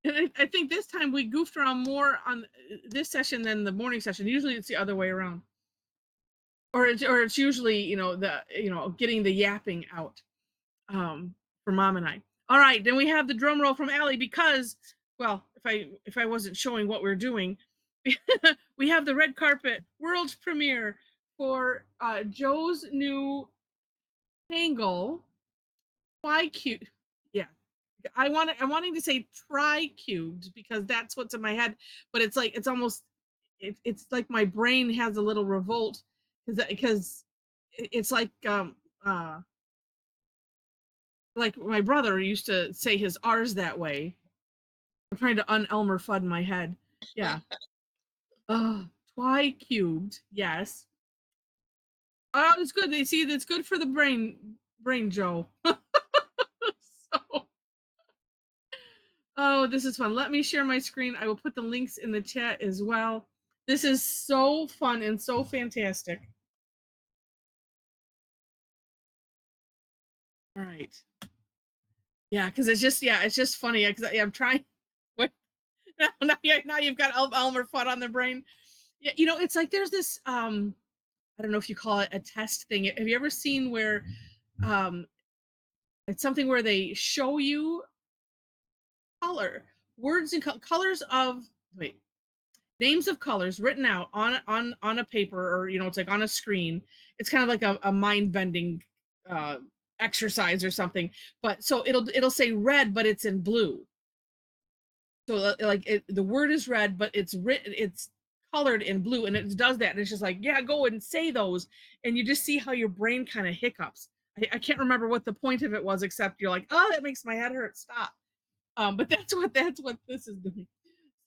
And I think this time we goofed around more on this session than the morning session. Usually it's the other way around. Or it's usually, getting the yapping out for Mom and I. All right, then we have the drum roll from Allie because, well, if I wasn't showing what we're doing, we have the red carpet world premiere for Joe's new Tangle Twi-Cubed. Yeah, I'm wanting to say Twi-Cubed because that's what's in my head, but it's like it's almost it's like my brain has a little revolt because it's like my brother used to say his R's that way. I'm trying to un-Elmer Fudd my head. Yeah. Twi-Cubed. Yes. Oh, it's good. They see that's good for the brain, Joe. So, oh, this is fun. Let me share my screen. I will put the links in the chat as well. This is so fun and so fantastic. All right. Yeah, because it's just funny. Because I'm trying. What? Now you've got Elmer Fudd on the brain. Yeah, it's like there's this I don't know if you call it a test thing. Have you ever seen where it's something where they show you words and colors of names of colors written out on a paper, or it's like on a screen. It's kind of like a mind-bending exercise or something. But so it'll say red, but it's in blue. So the word is red, but it's colored in blue, and it does that, and it's just like, yeah, go and say those, and you just see how your brain kind of hiccups. I can't remember what the point of it was, except you're like, oh, that makes my head hurt, stop. But that's what this is doing.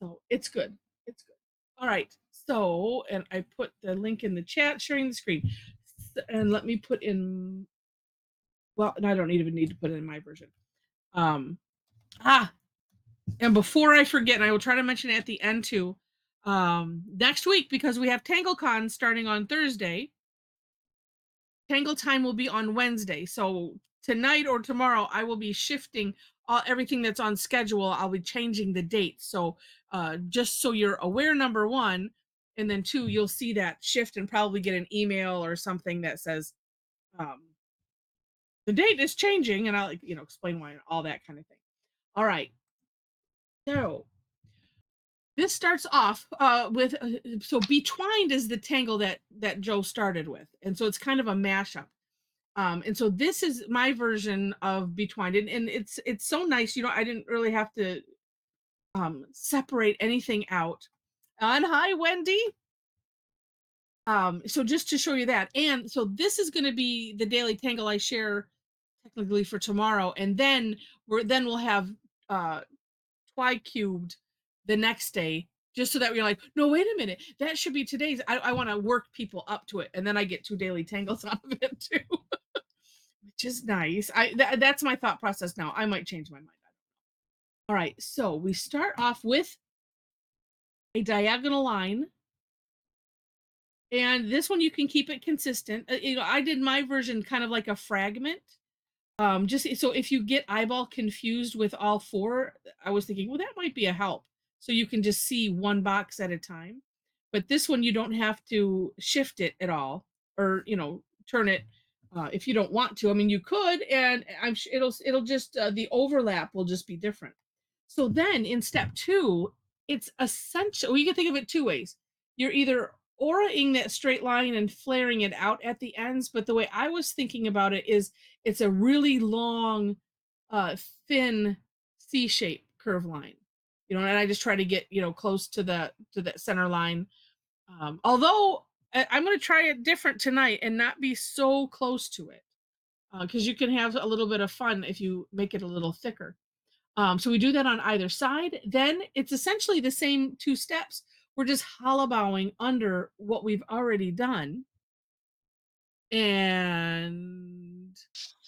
So it's good. It's good. All right. So, and I put the link in the chat, sharing the screen, and let me put in. Well, and I don't even need to put it in my version. And before I forget, and I will try to mention it at the end too, next week, because we have TangleCon starting on Thursday, Tangle Time will be on Wednesday. So tonight or tomorrow, I will be shifting everything that's on schedule. I'll be changing the date. So just so you're aware, number one, and then two, you'll see that shift and probably get an email or something that says the date is changing, and I'll explain why and all that kind of thing. All right. So this starts off with so Betwined is the tangle that Joe started with, and so it's kind of a mashup. And so this is my version of Betwined, and it's so nice. I didn't really have to separate anything out. And hi, Wendy. So just to show you that, and so this is going to be the daily tangle I share technically for tomorrow, and then we'll have Twi-Cubed the next day, just so that we're like, no, wait a minute, that should be today's. I want to work people up to it, and then I get 2 daily tangles out of it too, which is nice. That's my thought process now. I might change my mind. All right, so we start off with a diagonal line, and this one you can keep it consistent. I did my version kind of like a fragment. Just so if you get eyeball confused with all 4, I was thinking, well, that might be a help. So you can just see one box at a time. But this one, you don't have to shift it at all, or turn it if you don't want to. I mean, you could, and I'm sure it'll just the overlap will just be different. So then in step 2, it's essential. Well, you can think of it 2 ways. You're either auraing that straight line and flaring it out at the ends, but the way I was thinking about it is it's a really long, thin C-shape curve line, and I just try to get close to that center line. Although I'm going to try it different tonight and not be so close to it, because you can have a little bit of fun if you make it a little thicker. So we do that on either side. Then it's essentially the same 2 steps. We're just hollow bowing under what we've already done. And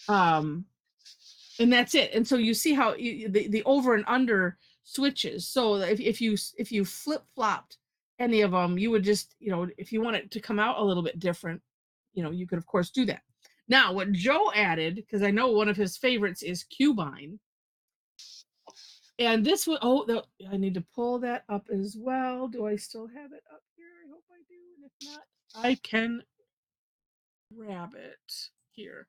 that's it. And so you see how the over and under switches. So if you flip-flopped any of them, you would just, if you want it to come out a little bit different, you could of course do that. Now, what Joe added, because I know one of his favorites is cubine, And this one, oh, I need to pull that up as well. Do I still have it up here? I hope I do. And if not, I can grab it here.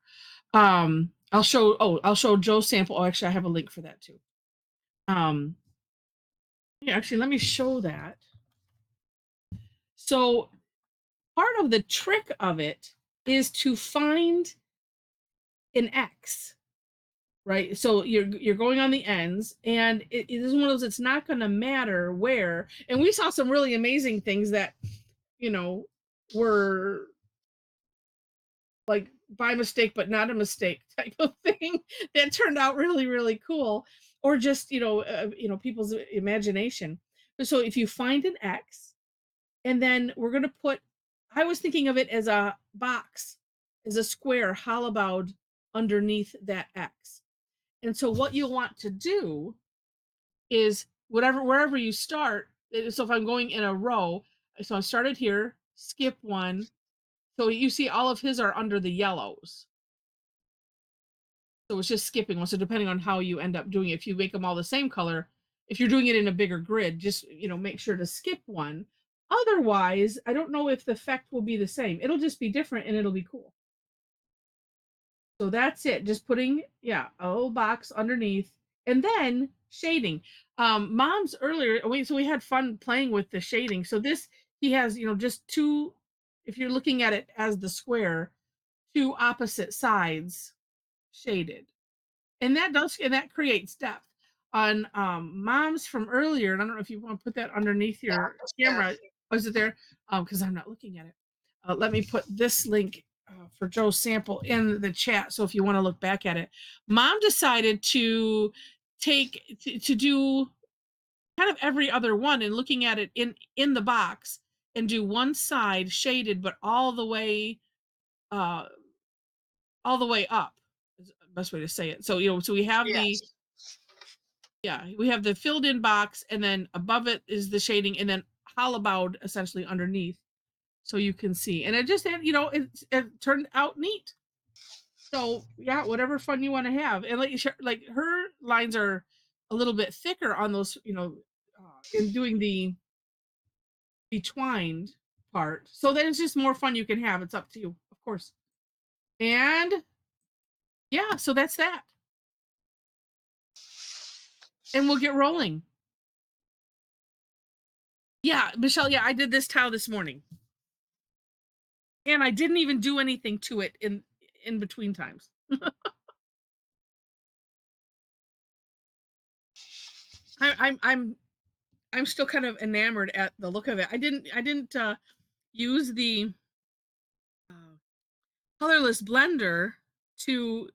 I'll show Joe's sample. Oh, actually, I have a link for that too. Yeah, actually, let me show that. So part of the trick of it is to find an X, right? So you're going on the ends, and it is one of those, it's not going to matter where. And we saw some really amazing things that, were like by mistake but not a mistake type of thing that turned out really, really cool, or just people's imagination. So if you find an X, and then we're going to put, I was thinking of it as a box, as a square hollowed underneath that X. And so what you'll want to do is wherever you start. So if I'm going in a row, so I started here, skip one. So you see all of his are under the yellows. So it's just skipping one. So depending on how you end up doing it, if you make them all the same color, if you're doing it in a bigger grid, just, make sure to skip one. Otherwise, I don't know if the effect will be the same. It'll just be different and it'll be cool. So that's it. Just putting, a little box underneath, and then shading. Mom's earlier, so we had fun playing with the shading. So this, he has, just two, if you're looking at it as the square, two opposite sides shaded. And that creates depth. On Mom's from earlier, and I don't know if you want to put that underneath your camera. Was it there? Because I'm not looking at it. Let me put this link for Joe's sample in the chat. So if you want to look back at it, Mom decided to to do kind of every other one, and looking at it in the box, and do one side shaded, but all the way up is the best way to say it. So so we have we have the filled in box, and then above it is the shading, and then hollowed essentially underneath, so you can see. And it just had, it turned out neat. So yeah, whatever fun you want to have. And like her lines are a little bit thicker on those, in doing the betwined part. So then it's just more fun you can have. It's up to you, of course. And yeah, so that's that. And we'll get rolling. Yeah, Michelle, yeah, I did this tile this morning. And I didn't even do anything to it in between times. I'm still kind of enamored at the look of it. I didn't use the colorless blender to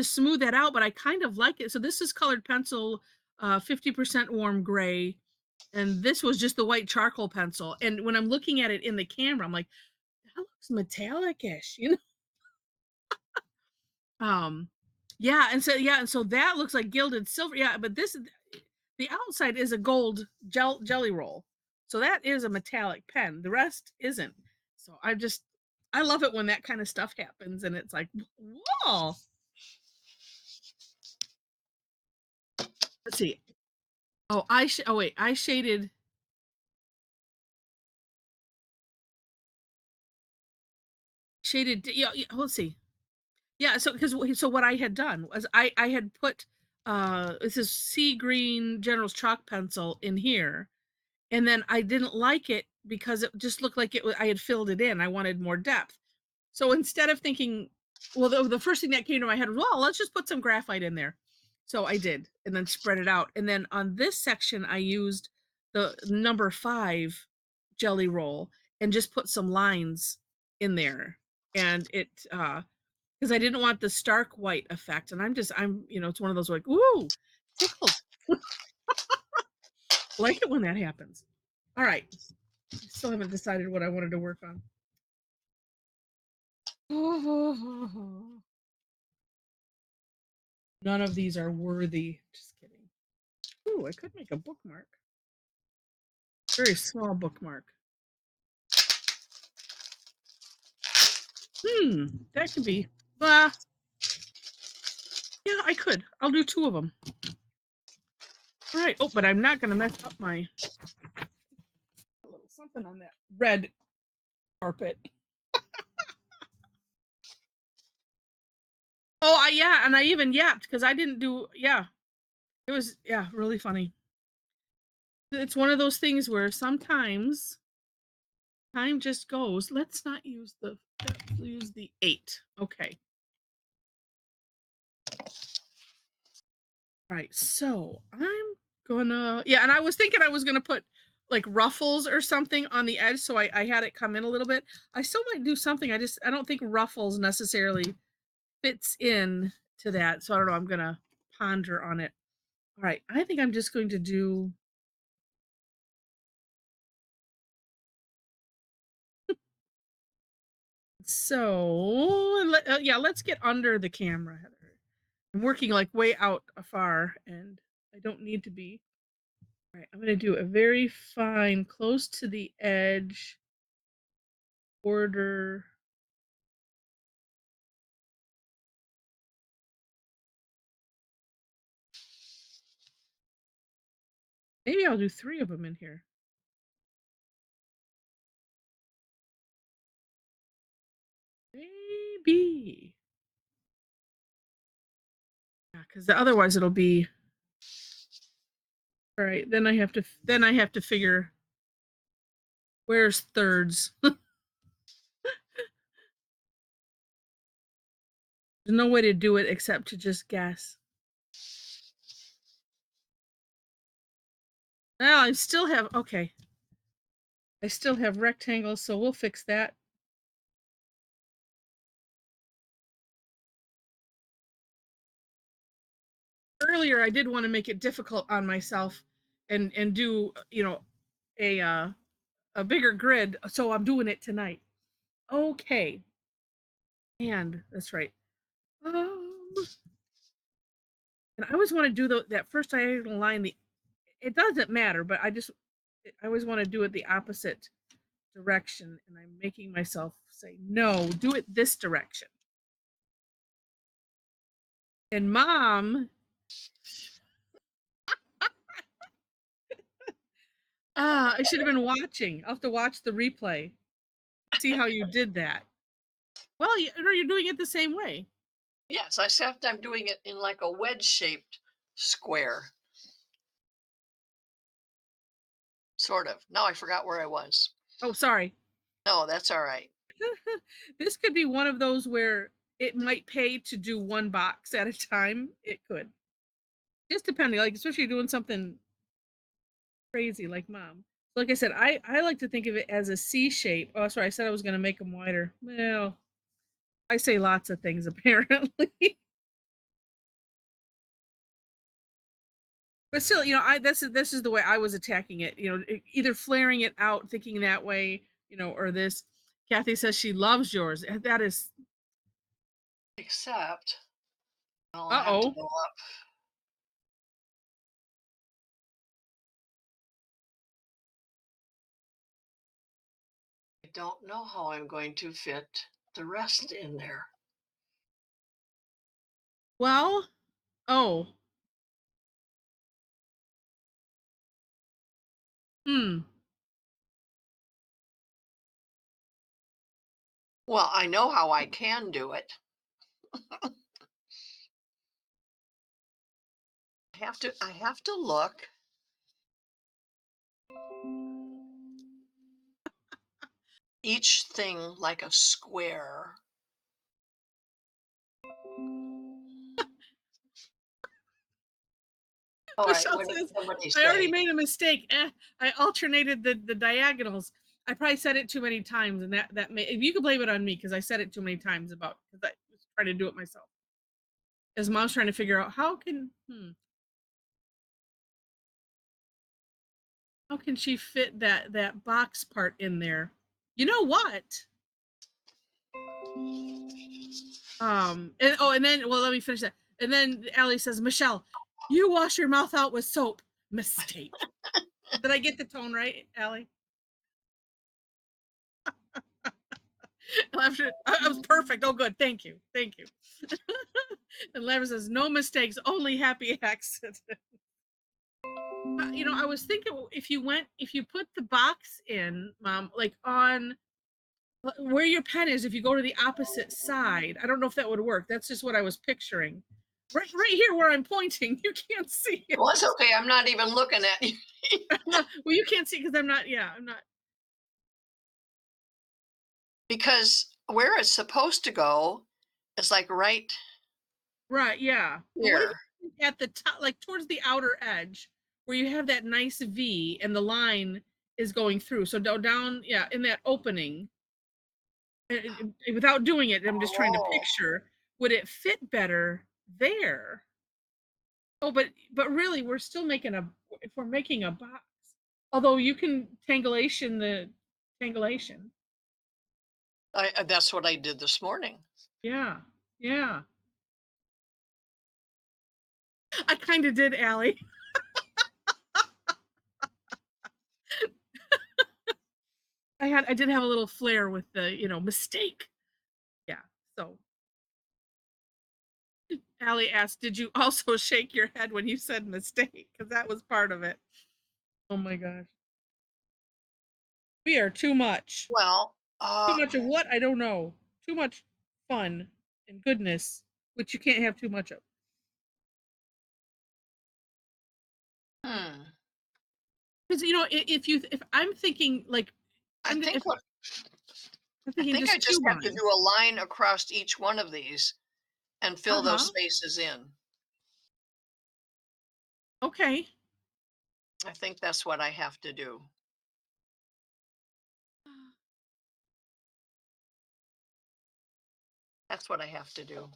smooth that out, but I kind of like it. So this is colored pencil, 50% warm gray, and this was just the white charcoal pencil. And when I'm looking at it in the camera, I'm like, that looks metallic-ish, and so that looks like gilded silver. Yeah, but the outside is a gold jelly roll. So that is a metallic pen. The rest isn't. So I love it when that kind of stuff happens, and it's like, whoa. Let's see. Oh, I shaded. Let's see. Yeah, so what I had done was I had put this is sea green General's chalk pencil in here, and then I didn't like it because it just looked like I had filled it in. I wanted more depth. So instead of thinking, well, the first thing that came to my head was, well, let's just put some graphite in there. So I did, and then spread it out. And then on this section, I used the number 5 jelly roll and just put some lines in there. And it, because I didn't want the stark white effect. And it's one of those like, ooh, tickled. Like it when that happens. All right. Still haven't decided what I wanted to work on. None of these are worthy. Just kidding. Ooh, I could make a bookmark. Very small bookmark. That could be. Yeah, I could. I'll do 2 of them. All right. Oh, but I'm not going to mess up my a little something on that red carpet. Oh, yeah, and I even yapped because I didn't do, yeah. It was, yeah, really funny. It's one of those things where sometimes time just goes. Let's not use use the 8. Okay. All right, so I'm gonna, yeah, and I was thinking I was gonna put like ruffles or something on the edge, so I had it come in a little bit. I still might do something. I don't think ruffles necessarily fits in to that, so I don't know. I'm gonna ponder on it. All right, I think I'm just going to do. So yeah, let's get under the camera, Heather. I'm working like way out afar, and I don't need to be. All right, I'm gonna do a very fine, close to the edge border. Maybe I'll do 3 of them in here. Maybe. Yeah, because otherwise it'll be. All right, then I have to figure where's thirds. There's no way to do it except to just guess. Well, I still have, okay. I still have rectangles, so we'll fix that. Earlier, I did want to make it difficult on myself and do, a bigger grid, so I'm doing it tonight. Okay. And that's right. And I always want to do that first diagonal line. It doesn't matter, but I always want to do it the opposite direction, and I'm making myself say no. Do it this direction. And Mom, I should have been watching. I'll have to watch the replay, see how you did that. Well, you're doing it the same way. Yes, except I'm doing it in like a wedge-shaped square. Sort of. Now I forgot where I was. Oh, sorry. No, that's all right. This could be one of those where it might pay to do one box at a time. It could. Just depending, like especially doing something crazy like Mom. Like I said, I like to think of it as a C shape. Oh, sorry, I said I was going to make them wider. Well, I say lots of things apparently. But still, this is the way I was attacking it. Either flaring it out, thinking that way, or this. Kathy says she loves yours. That is. Except I'll have to go up. I don't know how I'm going to fit the rest in there. Well, oh. Well, I know how I can do it. I have to look. Each thing like a square. All right, Michelle says, I already made a mistake. I alternated the diagonals. I probably said it too many times, and that may, if you could blame it on me because I said it too many times because I was trying to do it myself. As Mom's trying to figure out how can she fit that box part in there? You know what? And then let me finish that. And then Allie says, Michelle, you wash your mouth out with soap. Mistake. Did I get the tone right, Allie? I was perfect. Oh, good. Thank you. Thank you. And Larry says, no mistakes, only happy accidents. I was thinking if you put the box in, like on where your pen is, if you go to the opposite side, I don't know if that would work. That's just what I was picturing. Right here where I'm pointing, you can't see it. Well, it's okay. I'm not even looking at you. Well, you can't see because I'm not. Yeah, I'm not. Because where it's supposed to go is like right Right. Yeah. But what if here. you think at the top, like towards the outer edge, where you have that nice V and the line is going through? So down, yeah, in that opening. Without doing it, I'm just trying to Oh, picture. Would it fit better there? Oh, but really, we're still making a if we're making a box. Although you can tangulation the tangulation. that's what I did this morning. Yeah. Yeah. I kind of did, Allie. I did have a little flair with the, mistake. Yeah. So Allie asked, "Did you also shake your head when you said mistake?" Because that was part of it. Oh my gosh. We are too much. Well, Too much of what? I don't know. Too much fun and goodness, which you can't have too much of. hmm, Because if I'm thinking like I think if what I'm I thinking think I just just two have to lines. do a line across each one of these and fill those Uh-huh. spaces in. Okay. I think that's what I have to do. That's what I have to do.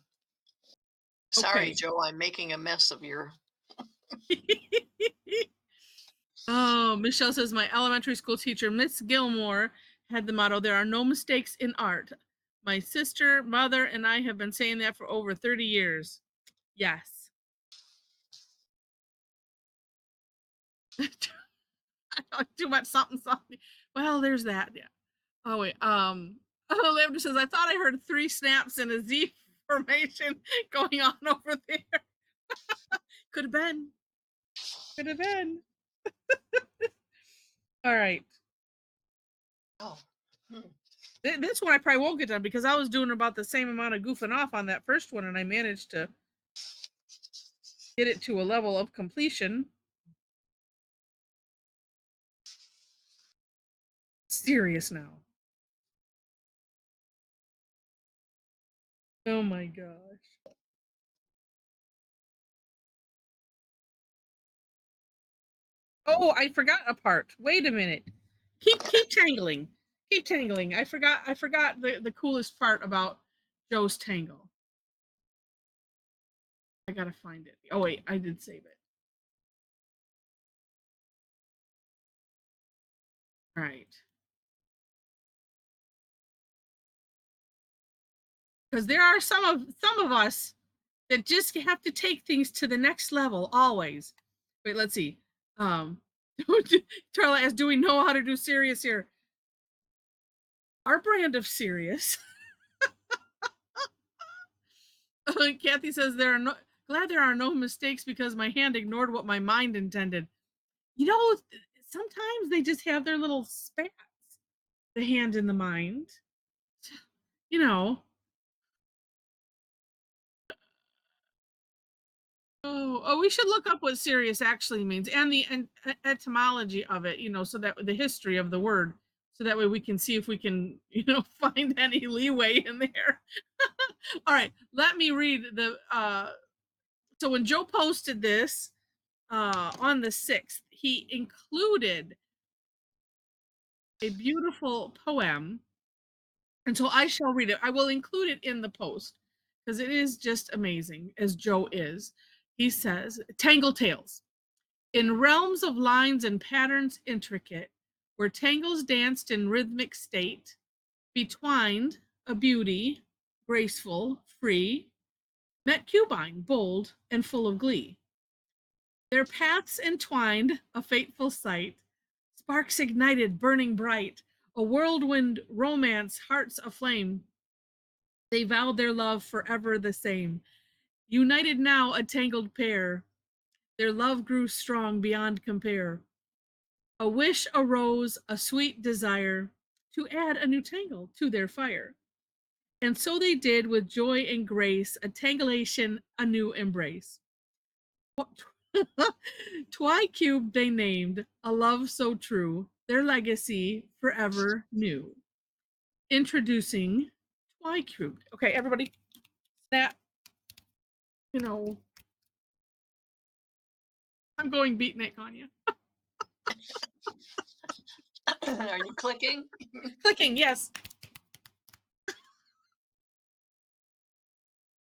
Sorry, Okay. Joe, I'm making a mess of your. Oh, Michelle says my elementary school teacher, Miss Gilmore, had the motto, "There are no mistakes in art." My sister, mother, and I have been saying that for over 30 years. Yes. Too much something something. Well, there's that. Yeah. Oh wait. Oh, Lambda says I thought I heard three snaps in a Z formation going on over there. Could have been. Could have been. All right. Oh, hmm. This one I probably won't get done because I was doing about the same amount of goofing off on that first one, and I managed to get it to a level of completion. Serious now. Oh my gosh. Oh, I forgot a part. Wait a minute. Keep tangling. Keep tangling. I forgot the coolest part about Joe's tangle. I gotta find it. Oh wait, I did save it. All right. Because there are some of us that just have to take things to the next level always. Wait, let's see. Um Charlotte asks, do we know how to do serious here? Our brand of serious. Kathy says glad there are no mistakes because my hand ignored what my mind intended. You know, sometimes they just have their little spats, the hand and the mind. You know. Oh, we should look up what serious actually means and the etymology of it, so that the history of the word, so that way we can see if we can, find any leeway in there. All right, let me read the so when Joe posted this on the 6th, he included a beautiful poem, and so I shall read it. I will include it in the post because it is just amazing, as Joe is. He says, Tangle Tales. In realms of lines and patterns intricate, where tangles danced in rhythmic state, betwined, a beauty, graceful, free, met Cubine, bold and full of glee. Their paths entwined, a fateful sight, sparks ignited, burning bright, a whirlwind romance, hearts aflame. They vowed their love forever the same. United now, a tangled pair, Their love grew strong beyond compare. A wish arose, a sweet desire to add a new tangle to their fire. And so they did with joy and grace, a tangulation, a new embrace. Twi-Cubed they named, a love so true, their legacy forever new. Introducing Twi-Cubed. Okay, everybody, snap. You know, I'm going beatnik on you. Are you clicking? Clicking, yes.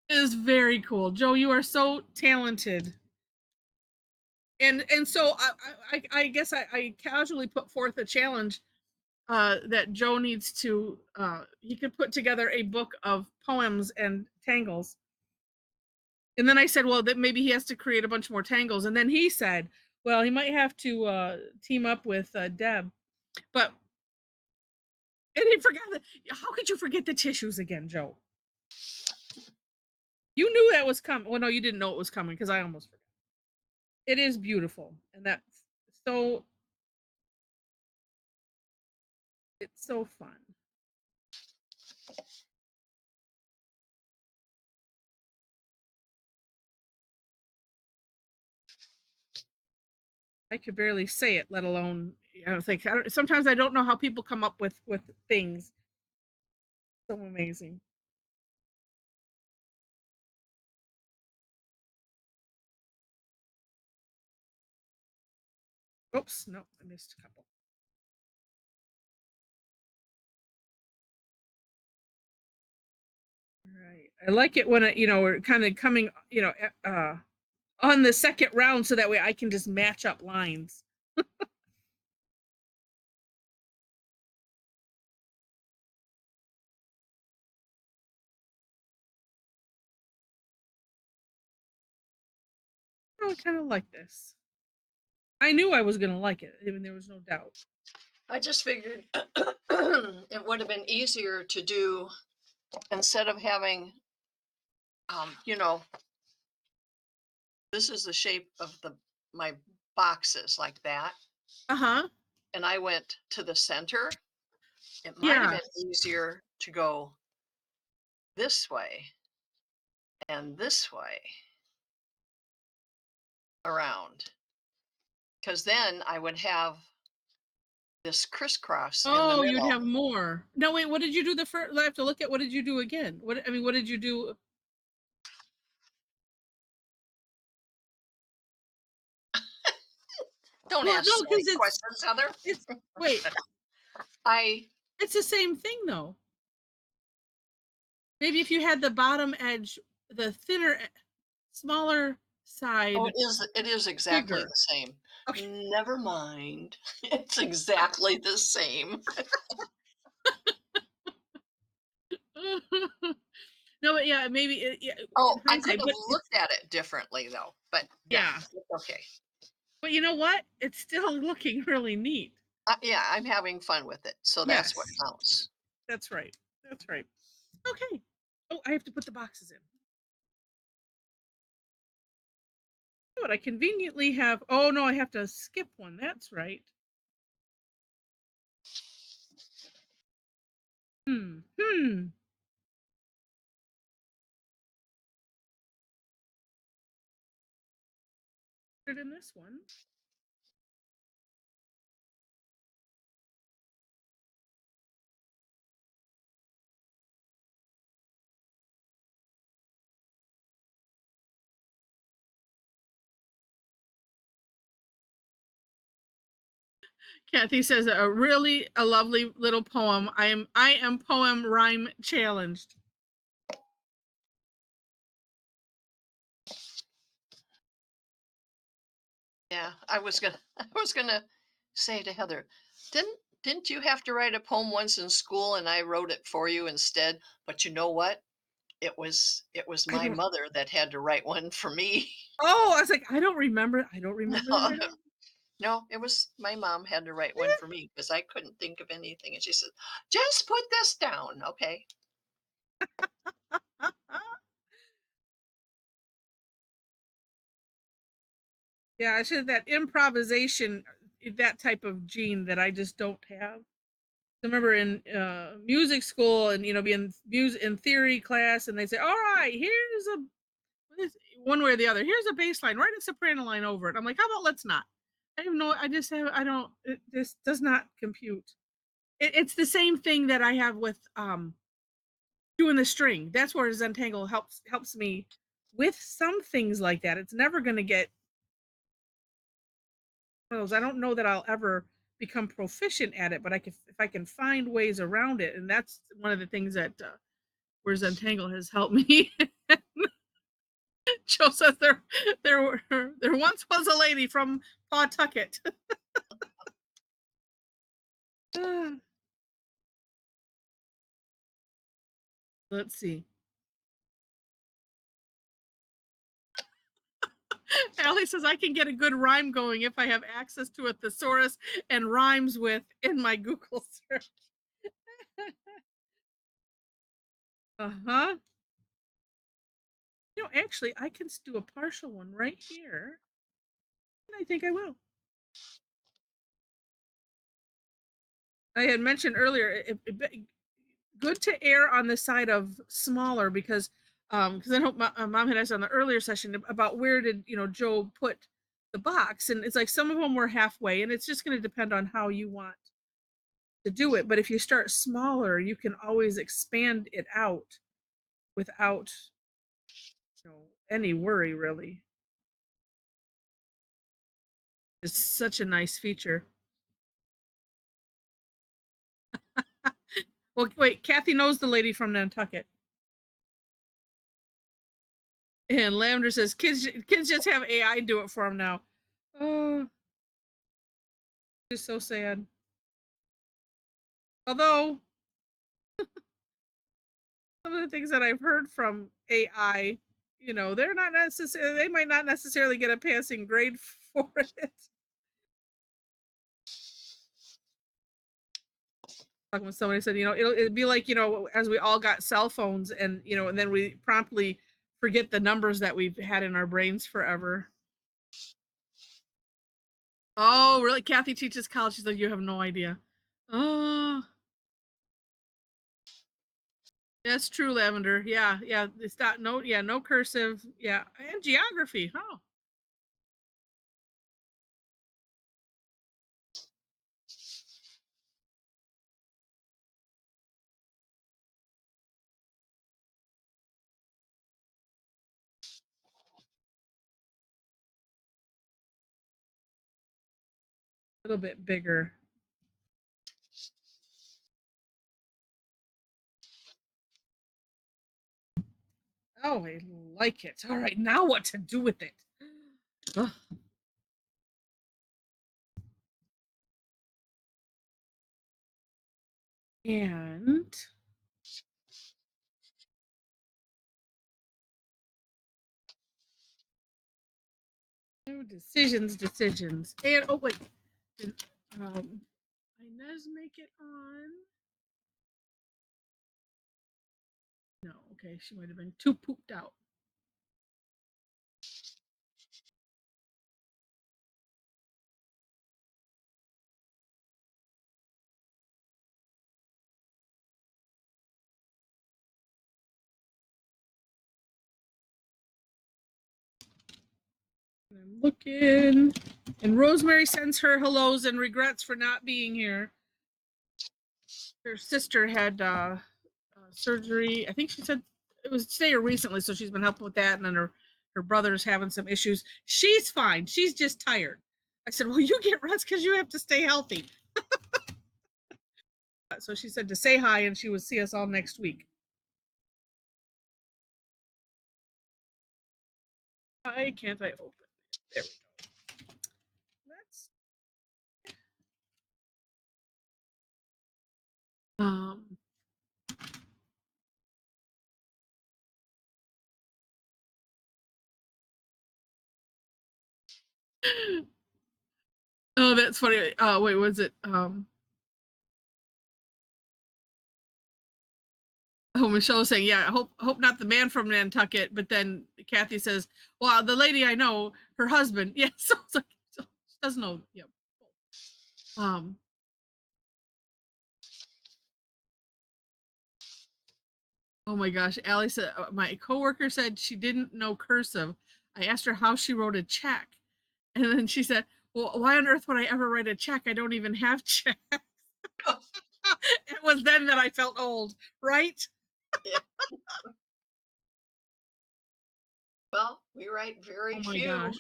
It is very cool. Joe, you are so talented. And so I guess I casually put forth a challenge that Joe needs to he could put together a book of poems and tangles. And then I said, well, that maybe he has to create a bunch more tangles. And then he said, well, he might have to team up with Deb. But and he forgot that. How could you forget the tissues again, Joe? You knew that was coming. Well, no, you didn't know it was coming because I almost forgot. It is beautiful, and that's so. It's so fun. I could barely say it, let alone I don't think. Sometimes I don't know how people come up with things so amazing. Oops, no, I missed a couple. Right. I like it when we're kind of coming, on the second round, so that way I can just match up lines. Oh, I kind of like this. I knew I was gonna like it, even there was no doubt. I just figured it would have been easier to do instead of having, you know, this is the shape of my boxes like that. Uh-huh. And I went to the center. It might have Yeah. been easier to go this way and this way around, because then I would have this crisscross in the Oh, you'd middle. have more. No, wait, what did you do the first? I have to look at what did you do again? What did you do? Don't Well, ask no, silly because questions, Heather. it's wait, I it's the same thing though. Maybe if you had the bottom edge, the thinner, smaller Oh, side it is exactly bigger. the same. Okay. Never mind. It's exactly the same. No, but yeah, maybe yeah, in Oh, I could hindsight, have but it's looked at it differently though, but yeah, yeah. it's okay. But you know what? It's still looking really neat. Yeah, I'm having fun with it, so that's what Yes, counts. that's right. That's right. Okay. Oh, I have to put the boxes in. But I conveniently have. Oh no, I have to skip one. That's right. Hmm. Put it in this one. Kathy says a lovely little poem. I am poem rhyme challenged. Yeah, I was gonna say to Heather, didn't you have to write a poem once in school and I wrote it for you instead? But you know what? It was I my don't. mother that had to write one for me. Oh, I was like, I don't remember. I don't remember that at all. No, it was my mom had to write one for me because I couldn't think of anything. And she said, just put this down. Okay. Yeah, it's just that improvisation, that type of gene that I just don't have. I remember in music school and being music in theory class, and they say, "All right, here's a one way or the other. Here's a bass line. Write a soprano line over it." I'm like, "How about let's not?" I have no. I just have. I don't. It just does not compute. It's the same thing that I have with doing the string. That's where Zentangle helps me with some things like that. It's never going to get one of those. I don't know that I'll ever become proficient at it, but I can if I can find ways around it, and that's one of the things that where Zentangle has helped me. Joe says there once was a lady from Pawtucket. Let's see. Allie says I can get a good rhyme going if I have access to a thesaurus and rhymes with in my Google search. Uh-huh. Actually, I can do a partial one right here. And I think I will. I had mentioned earlier, good to err on the side of smaller because I know mom had asked on the earlier session about where did Joe put the box, and it's like some of them were halfway, and it's just going to depend on how you want to do it. But if you start smaller, you can always expand it out without any worry really. It's such a nice feature. Well, wait, Kathy knows the lady from Nantucket. And Lavender says kids just have AI do it for them now. Oh, it's so sad. Although some of the things that I've heard from AI, they're not necessarily they might not necessarily get a passing grade for it. Talking with somebody said, it'd be like, as we all got cell phones and and then we promptly forget the numbers that we've had in our brains forever. Oh, really? Kathy teaches college. She's like, you have no idea. Oh, that's true, Lavender. Yeah, yeah. It's not no cursive. Yeah, and geography. Oh, a little bit bigger. Oh, I like it. All right, now what to do with it? Ugh. And decisions. And oh wait, did Inez make it on? No, okay, she might have been too pooped out. And I'm looking, and Rosemary sends her hellos and regrets for not being here. Her sister had surgery. I think she said it was today or recently, so she's been helping with that. And then her brother's having some issues. She's fine. She's just tired. I said, well, you get rest because you have to stay healthy. So she said to say hi, and she would see us all next week. Why can't I open it? There we go. Let's um oh, that's funny. Wait, was it Oh, Michelle was saying, yeah, hope not the man from Nantucket. But then Kathy says, well, the lady I know, her husband. Yeah, so it's like, so she doesn't know. Yeah. Um. Oh my gosh, Allie said my coworker said she didn't know cursive. I asked her how she wrote a check, and then she said, "Well, why on earth would I ever write a check? I don't even have checks." It was then that I felt old, right? Yeah. Well, we write Oh very my few. gosh.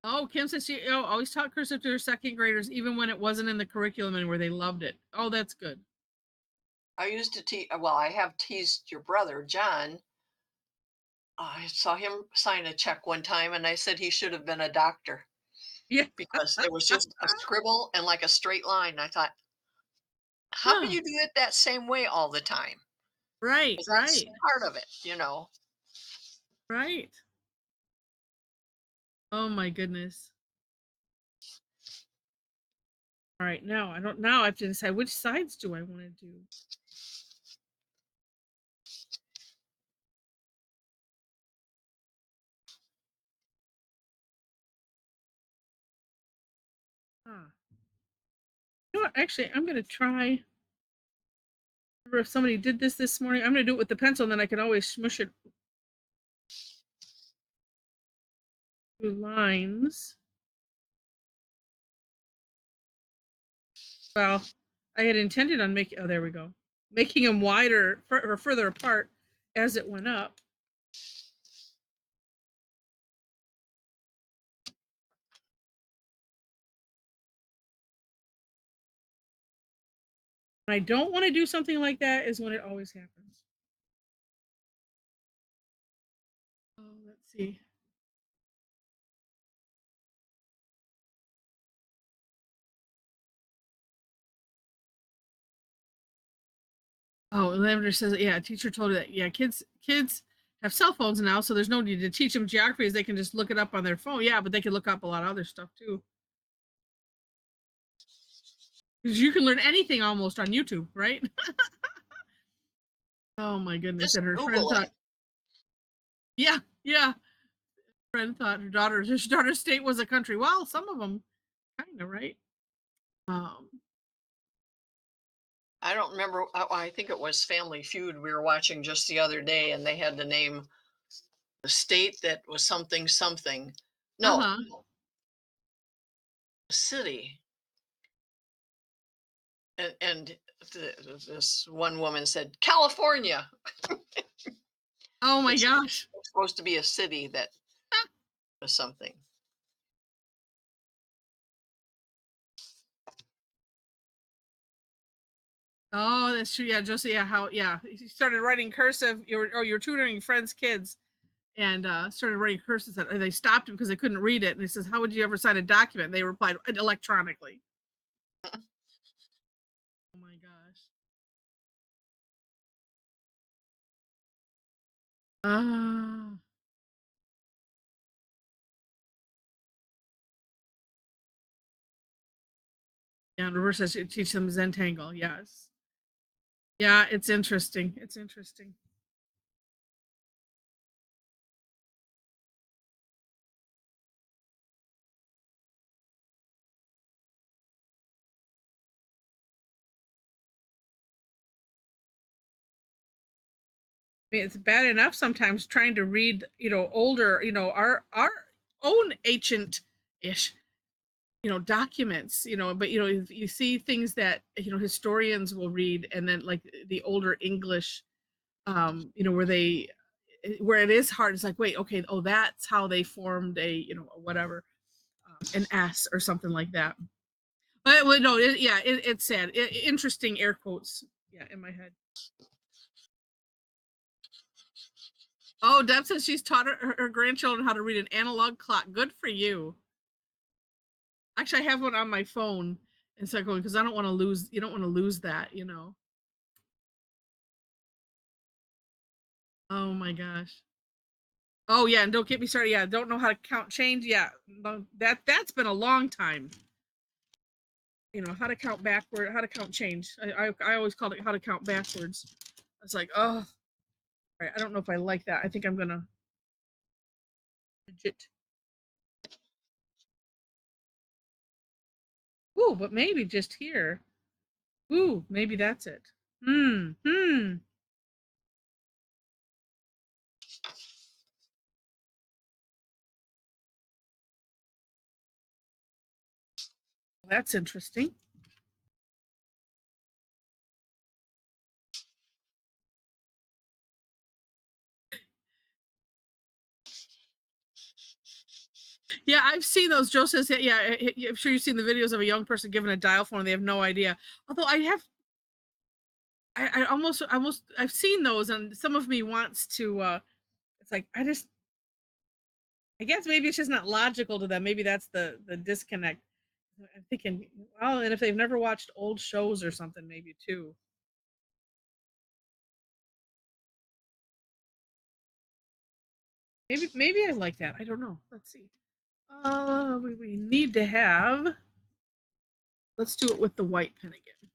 Oh, Kim says she always taught cursive to her second graders, even when it wasn't in the curriculum anywhere. They loved it. Oh, that's good. I used to tease. Well, I have teased your brother, John. I saw him sign a check one time, and I said he should have been a doctor Yeah. because it was just a scribble and like a straight line. I thought, how can Huh. you do it that same way all the time? Right, 'Cause that's right, part of it. right. Oh my goodness. All right, now I have to decide which sides do I want to do. Huh. You know what? Actually, I'm gonna try. Remember if somebody did this morning, I'm gonna do it with the pencil, and then I can always smush it through lines. Well, I had intended on making. Oh, there we go. Making them wider or further apart as it went up. When I don't want to do something like that is when it always happens. Oh, let's see. Oh, Lavender says, yeah, a teacher told her that, yeah, kids have cell phones now, so there's no need to teach them geography as they can just look it up on their phone. Yeah, but they can look up a lot of other stuff too. Because you can learn anything almost on YouTube, right? Oh my goodness. Just And her friend Google it. thought, yeah, yeah. Friend thought her daughter's state was a country. Well, some of them kind of, right? Um, I don't remember. I think it was Family Feud we were watching just the other day, and they had to name the state that was something something. No, uh-huh. city. And this one woman said California. Oh my It's gosh. supposed to be a city that was something. Oh, that's true. Yeah, Josie, yeah, how yeah. You started writing cursive, you're tutoring friends' kids and started writing cursive. And they stopped him because they couldn't read it. And he says, how would you ever sign a document? And they replied, electronically. Oh my gosh. Ah. Yeah, and reverse says teach them Zentangle. Yes. Yeah, it's interesting. It's interesting. I mean, it's bad enough sometimes trying to read, older, our own ancient ish, documents, but if you see things that, historians will read and then like the older English, where it is hard, it's like, wait, okay, oh, that's how they formed a, whatever, an S or something like that. But well, no, it's sad. Interesting air quotes. Yeah, in my head. Oh, Deb says she's taught her grandchildren how to read an analog clock. Good for you. Actually, I have one on my phone. And so going because I don't want to lose. You don't want to lose that. Oh my gosh. Oh yeah, and don't get me started. Yeah, don't know how to count change. Yeah, no, that's been a long time. how to count backward, how to count change. I always called it how to count backwards. I was like, oh, right, I don't know if I like that. I think I'm gonna digit. Ooh, but maybe just here. Ooh, maybe that's it. Hmm. That's interesting. Yeah, I've seen those. Joe says, yeah, I'm sure you've seen the videos of a young person given a dial phone and they have no idea. Although I almost, I've seen those, and some of me wants to. It's like I guess maybe it's just not logical to them. Maybe that's the disconnect. I'm thinking, well, and if they've never watched old shows or something, maybe too. Maybe I like that. I don't know. Let's see. We need to have. Let's do it with the white pen again.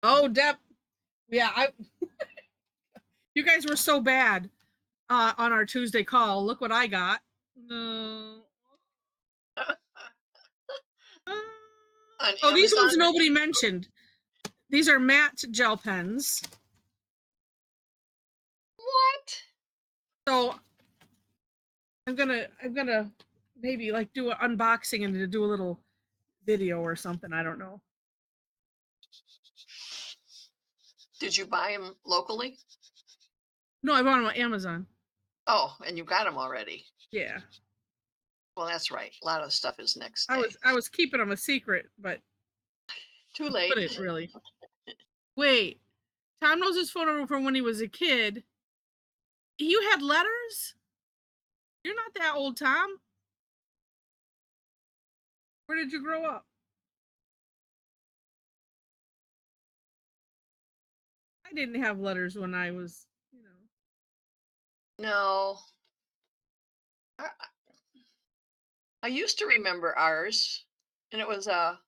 Oh, Deb. Yeah, you guys were so bad on our Tuesday call. Look what I got. No. On Oh, these ones Amazon? nobody mentioned. These are matte gel pens. What? So I'm gonna maybe like do an unboxing and do a little video or something. I don't know. Did you buy them locally? No, I bought them on Amazon. Oh, and you got them already. Yeah, Well, that's right. A lot of stuff is next I day. was keeping them a secret, but Too late. couldn't really. Wait, Tom knows his phone number from when he was a kid. You had letters? You're not that old, Tom. Where did you grow up? I didn't have letters when I was. No. I, I used to remember ours, and it was a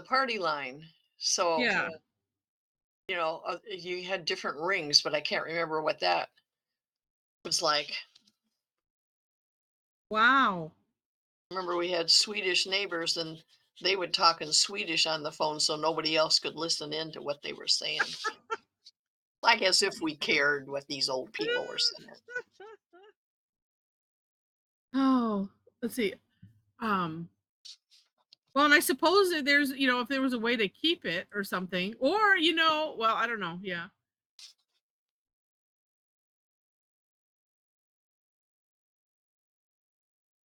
party line. So, Yeah. you had different rings, but I can't remember what that was like. Wow. Remember, we had Swedish neighbors, and they would talk in Swedish on the phone so nobody else could listen in to what they were saying. Like as if we cared what these old people were saying. Oh, let's see. Um, well, and I suppose that there's, if there was a way to keep it or something, or, well, I don't know. Yeah.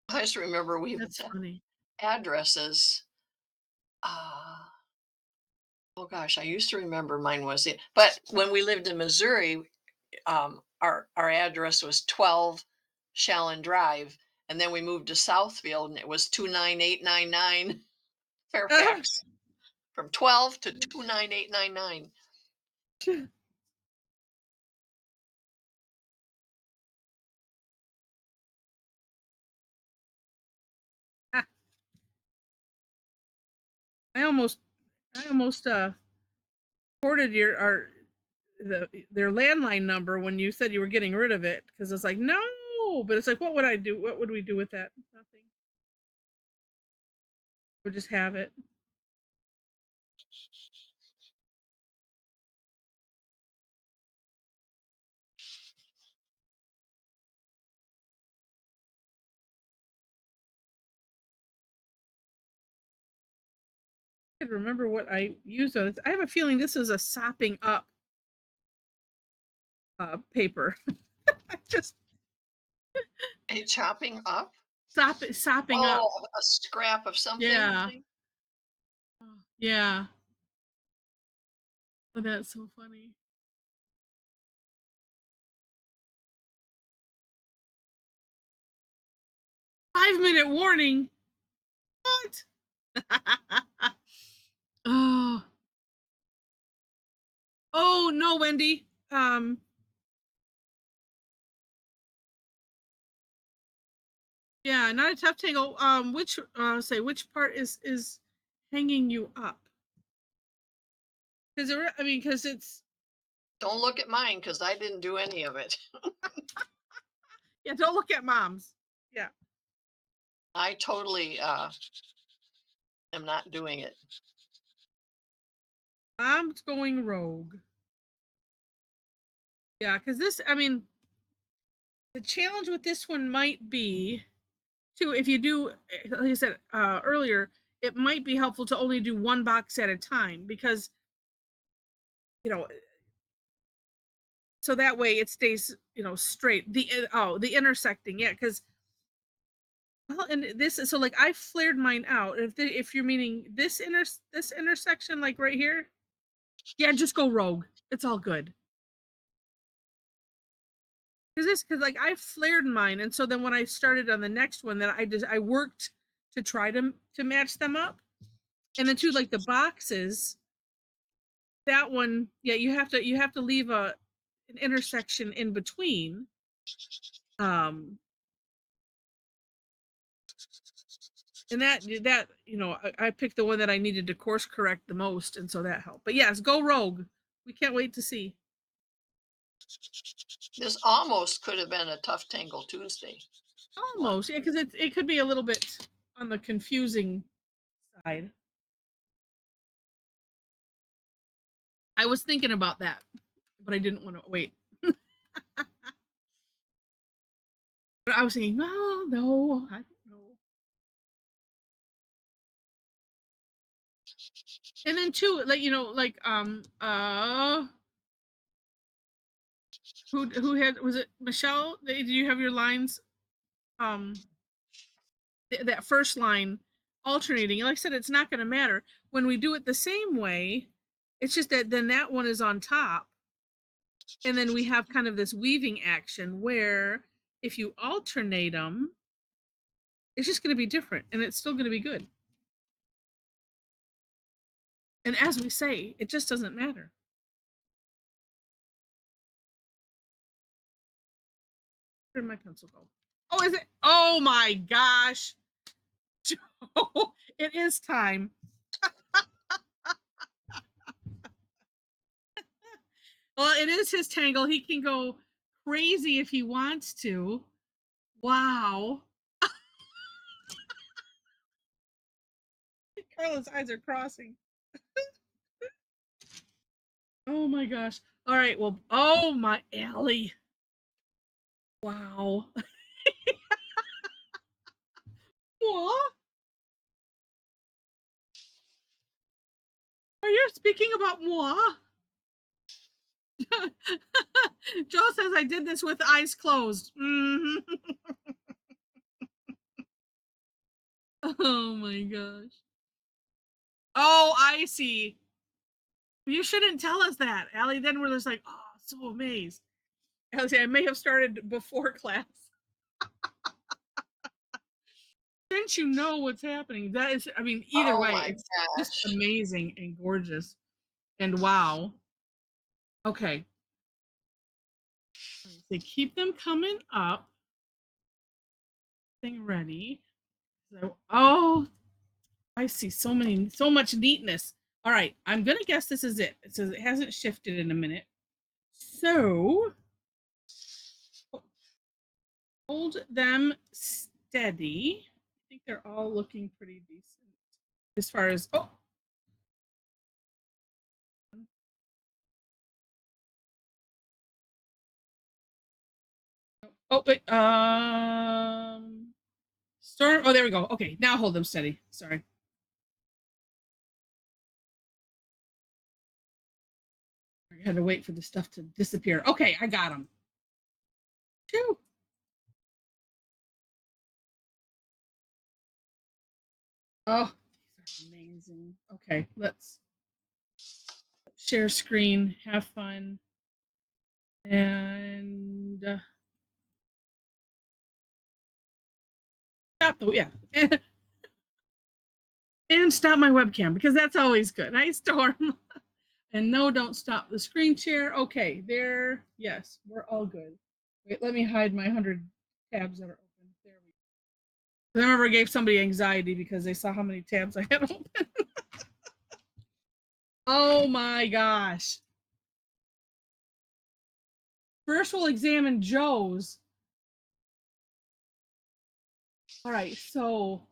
I just remember we would That's funny. addresses. Uh, oh gosh, I used to remember mine was it. But when we lived in Missouri, our address was 12 Shallon Drive, and then we moved to Southfield, and it was 29899 Fairfax. From 12 to 29899. I almost, ported their landline number when you said you were getting rid of it, because it's like, no, but it's like, what would I do? What would we do with that? Nothing. We'll just have it. I can remember what I used on it. I have a feeling this is a sopping up paper. I just A chopping up? sopping up. Oh, a scrap of something? Yeah. Yeah. Oh, that's so funny. 5-minute warning. What? Oh. Oh no, Wendy. Yeah, not a tough tangle. Which part is hanging you up? Because I mean, because it's Don't look at mine because I didn't do any of it. yeah. Don't look at mom's. Yeah, I totally am not doing it. mom's going rogue. Yeah, because this. I mean, the challenge with this one might be too if you do, like I said earlier, it might be helpful to only do one box at a time because you know so that way it stays straight. The intersecting, yeah, because well, and this is so like I flared mine out. If you're meaning this intersection, like right here, yeah, just go rogue. It's all good. Because like I flared mine, and so then when I started on the next one, then I worked to try to match them up, and then too like the boxes. That one, yeah, you have to leave an intersection in between. Um, and that I picked the one that I needed to course correct the most, and so that helped. But yes, go rogue. We can't wait to see. This almost could have been a tough Tangle Tuesday one. Almost, yeah, because it could be a little bit on the confusing side. I was thinking about that, but I didn't want to wait. But I was thinking, well, no, I don't know. And then too, like who had was it Michelle? Did you have your lines? Um, that first line alternating. Like I said, it's not going to matter when we do it the same way. It's just that then that one is on top, and then we have kind of this weaving action where if you alternate them, it's just going to be different, and it's still going to be good. And as we say, it just doesn't matter. Where did my pencil go? Oh, is it? Oh my gosh. It is time. Well, it is his tangle. He can go crazy if he wants to. Wow. Carla's eyes are crossing. Oh my gosh. All right. Well, oh my Allie. Wow. What? Are you speaking about moi? Joe says I did this with eyes closed. Mm-hmm. Oh my gosh. Oh, I see. You shouldn't tell us that, Allie. Then we're just like, oh, so amazed. Allie, I may have started before class. Since you know what's happening, that is, I mean, either Oh way, my it's just gosh. amazing and gorgeous. And wow. Okay. They keep them coming up. Thing ready. So, oh, I see so much neatness. All right, I'm gonna guess this is it. It says it hasn't shifted in a minute. So hold them steady. I think they're all looking pretty decent as far as wait, storm. Oh, there we go. Okay, now hold them steady. Sorry. I had to wait for the stuff to disappear. Okay, I got them. Phew. Oh, these are amazing. Okay, let's share screen, have fun, and stop the yeah, and stop my webcam because that's always good. Hi, Storm. And no, don't stop the screen share. Okay, there. Yes, we're all good. Wait, let me hide my 100 tabs that are open. There we go. I remember I gave somebody anxiety because they saw how many tabs I had open. Oh my gosh. First, we'll examine Joe's. All right, so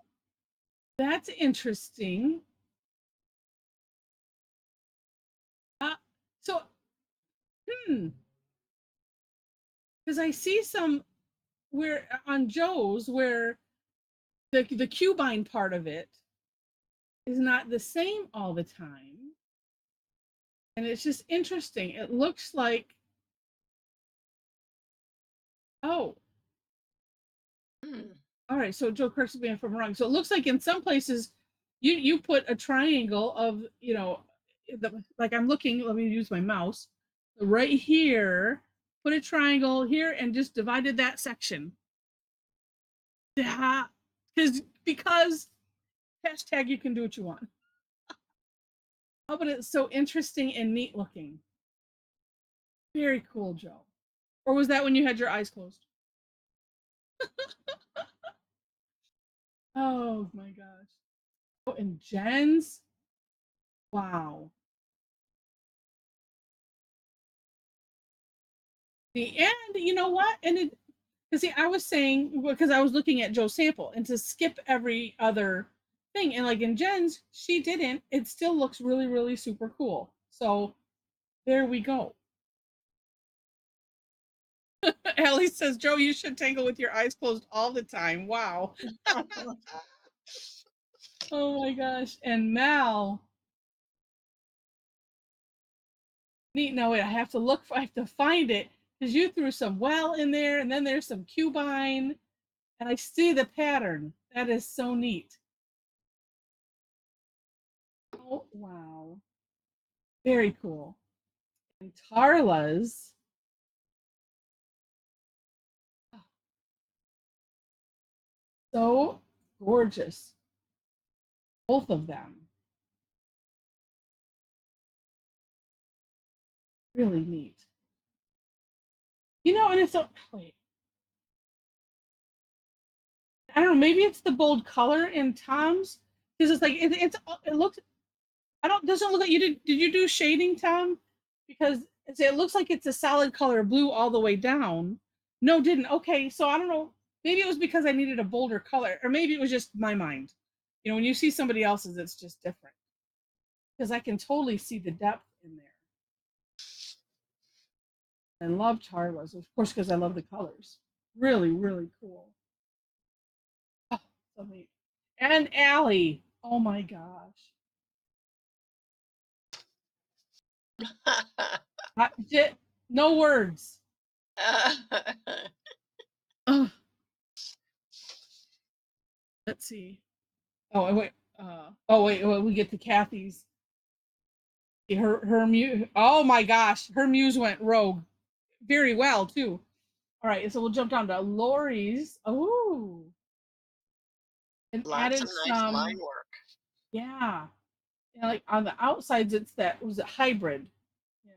that's interesting. So, because I see some where on Joe's where the cubine part of it is not the same all the time. And it's just interesting. It looks like, oh, all right. So Joe corrects me if I'm wrong. So it looks like in some places you put a triangle of, like I'm looking, let me use my mouse right here, put a triangle here and just divided that section. Yeah. Because hashtag you can do what you want. Oh, but it's so interesting and neat looking. Very cool, Joe. Or was that when you had your eyes closed? Oh my gosh. Oh, and Jen's. Wow. The end, you know what? And it, because see, I was saying, because I was looking at Joe's sample and to skip every other thing. And like in Jen's, she didn't. It still looks really, really super cool. So there we go. Ellie says, Joe, you should tangle with your eyes closed all the time. Wow. Oh my gosh. And Mal, neat. No, wait, I have to look for, I have to find it because you threw some well in there and then there's some cubine and I see the pattern. That is so neat. Oh, wow. Very cool. And Tarla's, so gorgeous. Both of them. Really neat. And it's so, wait, I don't know, maybe it's the bold color in Tom's because it's like, it looks, I don't, doesn't look like did you do shading, Tom? Because it looks like it's a solid color blue all the way down. No, didn't. Okay, so I don't know. Maybe it was because I needed a bolder color, or maybe it was just my mind. When you see somebody else's, it's just different. Because I can totally see the depth in there. I love Charla's, of course, because I love the colors. Really, really cool. Oh, so neat. And Allie. Oh my gosh. No words. Ugh. Let's see. Oh wait. Wait. We get to Kathy's. Her muse. Oh my gosh, her muse went rogue, very well too. All right, so we'll jump down to Lori's. Oh, and Lots added of nice line some. work. Yeah, like on the outsides, it's that was a hybrid. Yeah,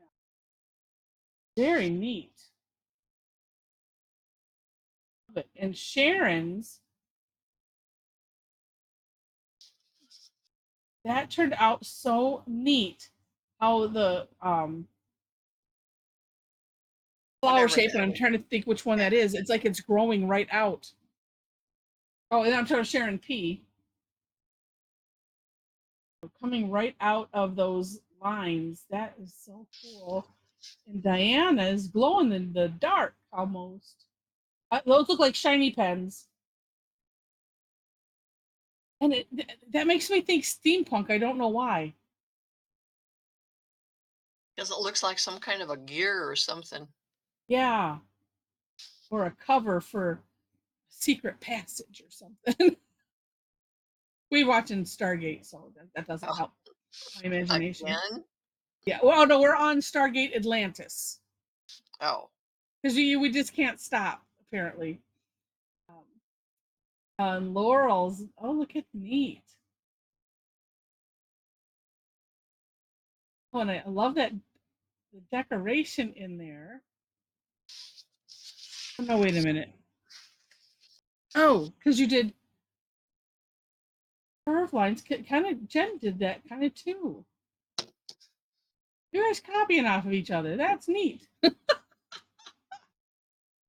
very neat. And Sharon's, that turned out so neat. How the flower Whatever shape, and that I'm is. trying to think which one that is. It's like it's growing right out. Oh, and I'm talking Sharon P. Coming right out of those lines. That is so cool. And Diana's glowing in the dark almost. Those look like shiny pens. And that makes me think steampunk. I don't know why. Because it looks like some kind of a gear or something. Yeah. Or a cover for Secret Passage or something. We watching Stargate, so that doesn't help my imagination. Again? Yeah. Well, no, we're on Stargate Atlantis. Oh. Because we just can't stop, apparently. Laurel's. Oh, look at neat. Oh, and I love that the decoration in there. Oh, no, wait a minute. Oh, because you did. Curve lines. Kind of Jen did that kind of too. You guys copying off of each other. That's neat.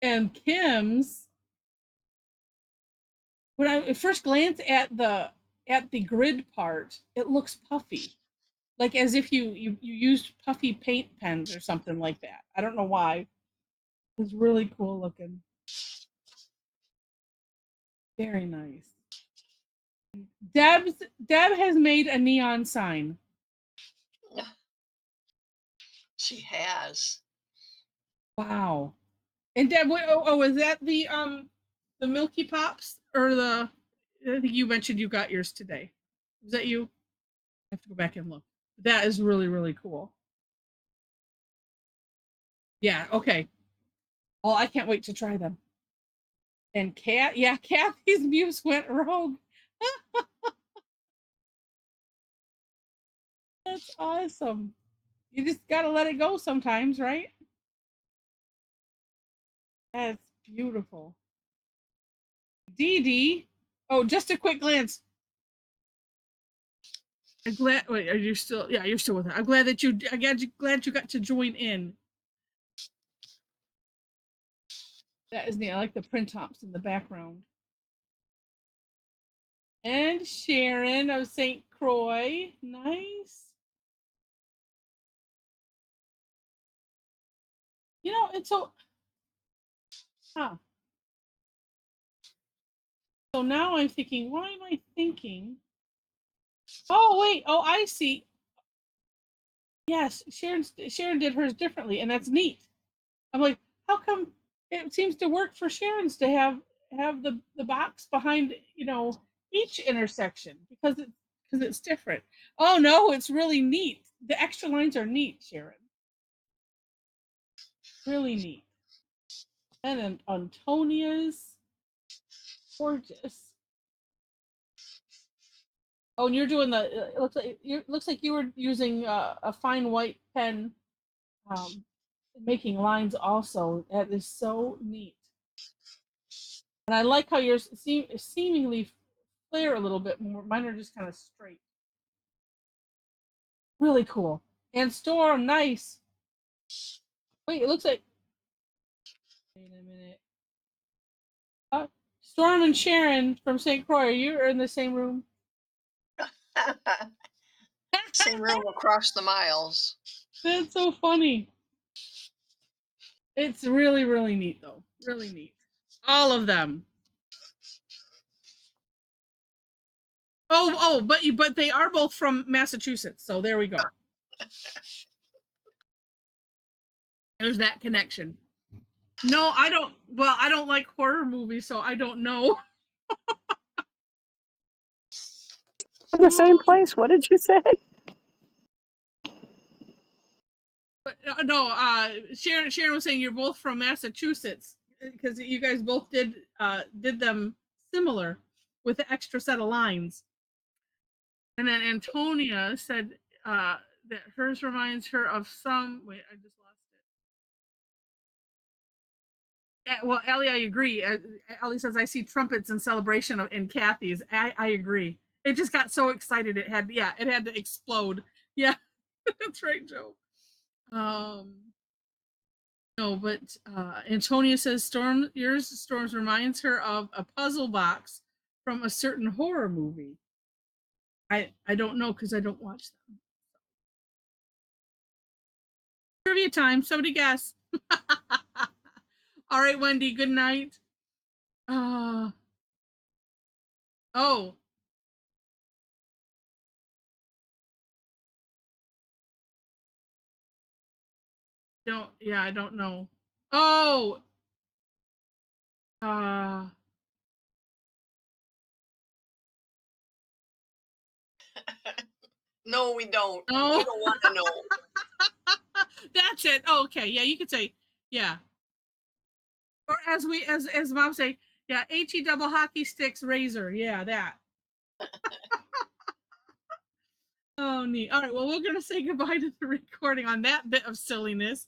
And Kim's, when I at first glance at the grid part, it looks puffy, like as if you used puffy paint pens or something like that. I don't know why. It's really cool looking. Very nice. Deb has made a neon sign. She has. Wow. And Deb, is that the Milky Pops or the? I think you mentioned you got yours today. Was that you? I have to go back and look. That is really really cool. Yeah. Okay. Oh, I can't wait to try them. And Kathy's muse went rogue. That's awesome. You just gotta let it go sometimes, right? That's beautiful. Dee Dee. Oh, just a quick glance. I'm glad. Wait, are you still? Yeah, you're still with her. I'm glad that you. Glad you got to join in. That is neat. I like the print tops in the background. And Sharon of St. Croix. Nice. You know, it's so. Huh. So now I'm thinking, why am I thinking? Oh wait. Oh, I see. Yes, Sharon did hers differently, and that's neat. I'm like, how come it seems to work for Sharon's to have the box behind each intersection because it's different. Oh no, it's really neat. The extra lines are neat, Sharon. Really neat. And then Antonia's gorgeous. Oh, and you're doing the. It looks like you were using a fine white pen, um, making lines. Also, that is so neat. And I like how yours seemingly flare a little bit more. Mine are just kind of straight. Really cool. And Storm, nice. Wait, it looks like. Wait a minute. Storm and Sharon from St. Croix, are you in the same room? Same room across the miles. That's so funny. It's really, really neat, though. Really neat. All of them. But they are both from Massachusetts, so there we go. There's that connection. No, I don't. Well, I don't like horror movies, so I don't know. The same place. What did you say? But, no, Sharon was saying you're both from Massachusetts because you guys both did them similar with the extra set of lines. And then Antonia said that hers reminds her of some. Wait, I just lost it. Well, Ellie, I agree. Ellie says I see trumpets in celebration in Kathy's. I agree. It just got so excited. It had to explode. Yeah, that's right, Joe. No, but Antonia says Storms reminds her of a puzzle box from a certain horror movie. I don't know because I don't watch them. Trivia time. Somebody guess. All right, Wendy. Good night. Oh, don't. Yeah, I don't know. Oh, uh, No, we don't. no. We don't want to know. That's it. Oh, okay. Yeah, you could say yeah. Or as mom say, yeah, HE double hockey sticks razor. Yeah, that. Oh, neat. All right. Well, we're going to say goodbye to the recording on that bit of silliness.